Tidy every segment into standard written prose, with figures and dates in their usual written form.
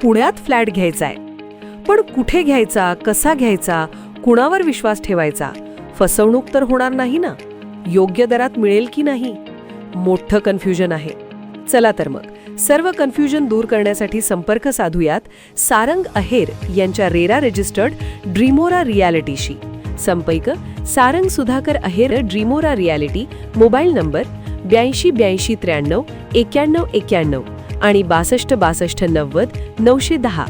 पुण्यात फ्लॅट घ्यायचा आहे. पण कुठे घ्यायचा, कसा घ्यायचा, कुणावर विश्वास ठेवायचा? फसवणूक तर होणार नाही ना? योग्य दरात मिळेल की नाही? मोठं कन्फ्युजन आहे. चला तर मग सर्व कन्फ्युजन दूर करण्यासाठी संपर्क साधूयात सारंग अहेर यांच्या रेरा रजिस्टर्ड ड्रीमोरा रियालिटीशी. संपर्क सारंग सुधाकर अहेर, ड्रीमोरा रियालिटी. मोबाईल नंबर 82 83 93 91 आणि 62 62 90 910.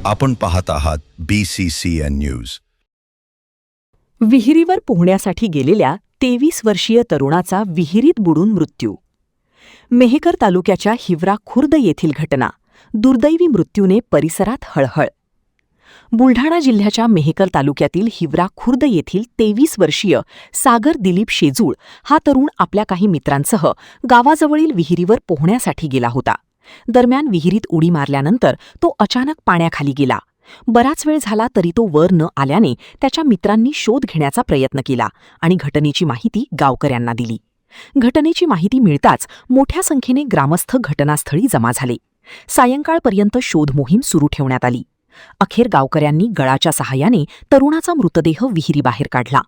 आपण पाहत आहात BCCN न्यूज. विहिरीवर पोहण्यासाठी गेलेल्या 23 वर्षीय तरुणाचा विहिरीत बुडून मृत्यू. मेहकर तालुक्याच्या हिवरा खुर्द येथील घटना. दुर्दैवी मृत्यूने परिसरात हळहळ. बुलढाणा जिल्ह्याच्या मेहकर तालुक्यातील हिवरा खुर्द येथील 23 वर्षीय सागर दिलीप शेजूळ हा तरुण आपल्या काही मित्रांसह गावाजवळील विहिरीवर पोहण्यासाठी गेला होता. दरम्यान विहिरीत उडी मारल्यानंतर तो अचानक पाण्याखाली गेला. बराच वेळ झाला तरी तो वर न आल्याने त्याच्या मित्रांनी शोध घेण्याचा प्रयत्न केला आणि घटनेची माहिती गावकऱ्यांना दिली. घटनेची माहिती मिळताच मोठ्या संख्येने ग्रामस्थ घटनास्थळी जमा झाले. सायंकाळपर्यंत शोध मोहीम सुरू ठेवण्यात आली. अखेर गावकऱ्यांनी गळाच्या सहाय्याने तरुणाचा मृतदेह विहिरीबाहेर काढला.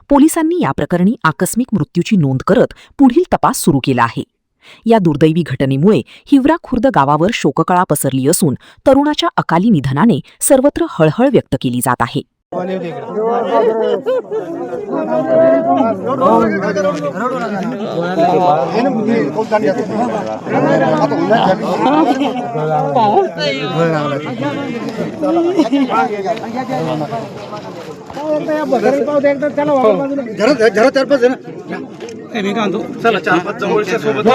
पोलिसांनी या प्रकरणी आकस्मिक मृत्यूची नोंद करत पुढील तपास सुरू केला आहे. या दुर्दैवी घटनेमुळे हिवरा खुर्द गावावर शोककळा पसरली असून तरुणाच्या अकाली निधनाने सर्वत्र हळहळ व्यक्त केली जात आहे. चला 4-5 जवळच्या सोबत